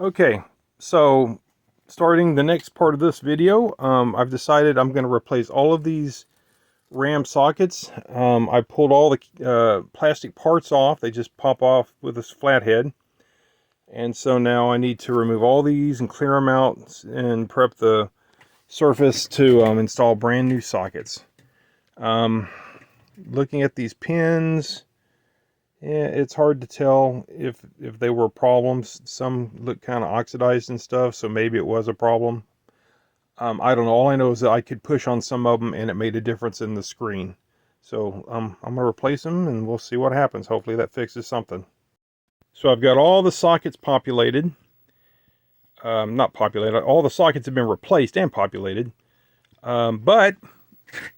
Okay, so starting the next part of this video, I've decided I'm going to replace all of these RAM sockets. I pulled all the plastic parts off. They just pop off with this flathead. And so now I need to remove all these and clear them out and prep the surface to install brand new sockets. Looking at these pins, yeah, it's hard to tell if they were problems. Some look kind of oxidized and stuff, so maybe it was a problem. I don't know. All I know is that I could push on some of them and it made a difference in the screen. So I'm going to replace them and we'll see what happens. Hopefully that fixes something. So I've got all the sockets populated. Not populated. All the sockets have been replaced and populated. But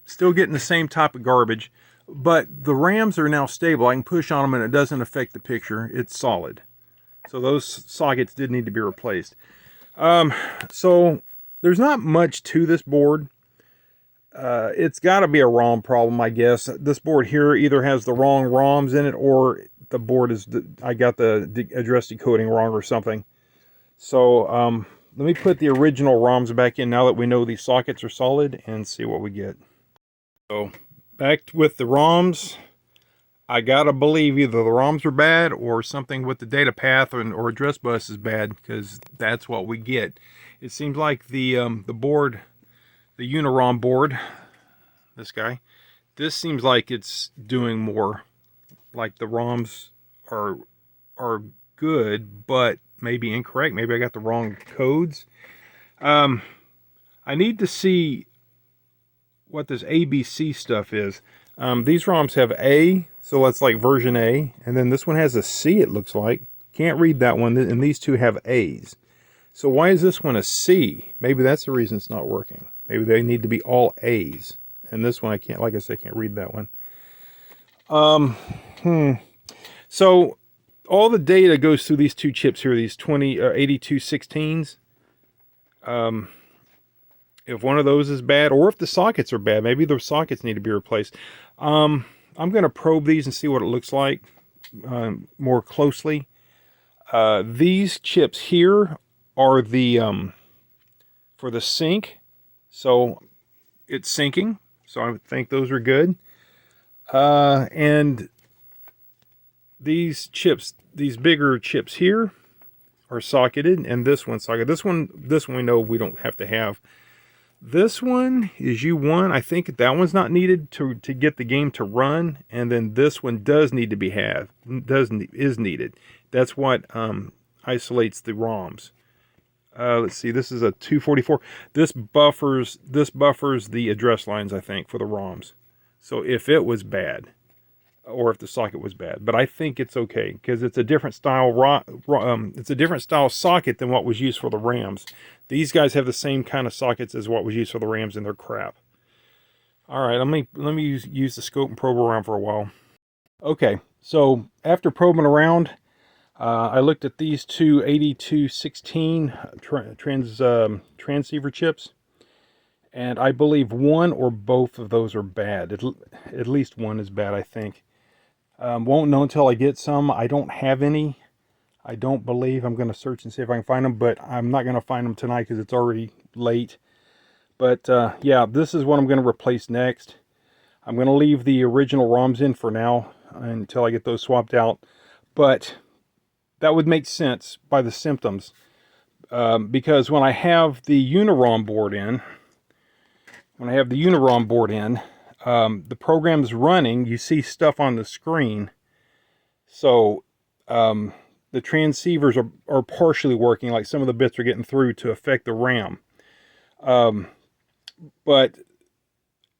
still getting the same type of garbage. But the RAMs are now stable. I can push on them and it doesn't affect the picture. It's solid. So those sockets did need to be replaced. So there's not much to this board. It's got to be a ROM problem, I guess. This board here either has the wrong ROMs in it, or the board is, I got the address decoding wrong or something. So let me put the original ROMs back in now that we know these sockets are solid and see what we get. So back with the ROMs. I gotta believe either the ROMs are bad or something with the data path or address bus is bad, because that's what we get. It seems like the board, the Unirom board, this guy, this seems like it's doing more. Like the ROMs are good, but maybe incorrect. Maybe I got the wrong codes. I need to see what this ABC stuff is. These ROMs have A, so that's like version A, and then this one has a C, it looks like. Can't read that one, and these two have A's. So why is this one a C? Maybe that's the reason it's not working. Maybe they need to be all A's. And this one I can't, like I said, I can't read that one. So all the data goes through these two chips here, these 8216s. If one of those is bad, or if the sockets are bad, maybe the sockets need to be replaced. I'm going to probe these and see what it looks like more closely. These chips here are the for the sync, so it's syncing, so I think those are good. And these chips, these bigger chips here, are socketed, and this one's socketed. This one we know we don't have to have. This one is U1. I think that one's not needed to get the game to run, and then this one does need to be is needed. That's what isolates the ROMs. Let's see. This is a 244. This buffers the address lines, I think, for the ROMs. So if it was bad, or if the socket was bad, but I think it's okay because it's a different style it's a different style socket than what was used for the RAMs. These guys have the same kind of sockets as what was used for the RAMs, and they're crap. All right, let me use the scope and probe around for a while. Okay, so after probing around, I looked at these two 8216 transceiver chips, and I believe one or both of those are bad. At least one is bad, I think. Won't know until I get some. I don't have any. I don't believe. I'm going to search and see if I can find them, but I'm not going to find them tonight because it's already late. But yeah, this is what I'm going to replace next. I'm going to leave the original ROMs in for now until I get those swapped out. But that would make sense by the symptoms, because when I have the Unirom board in, the program's running, you see stuff on the screen. So the transceivers are partially working, like some of the bits are getting through to affect the RAM. But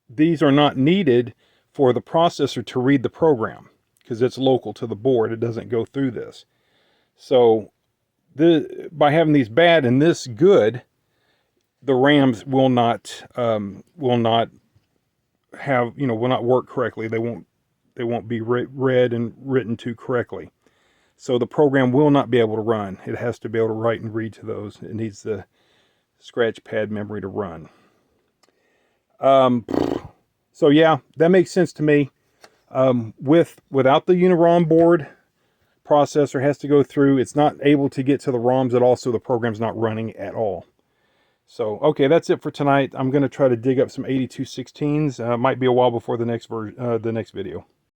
these are not needed for the processor to read the program because it's local to the board. It doesn't go through this. So by having these bad and this good, the RAMs will not have, will not work correctly. They won't be read and written to correctly. So the program will not be able to run. It has to be able to write and read to those. It needs the scratch pad memory to run. So yeah, that makes sense to me. Without the Unirom board, processor has to go through. It's not able to get to the ROMs at all, so the program's not running at all. So, okay, that's it for tonight. I'm going to try to dig up some 8216s. Might be a while before the next video.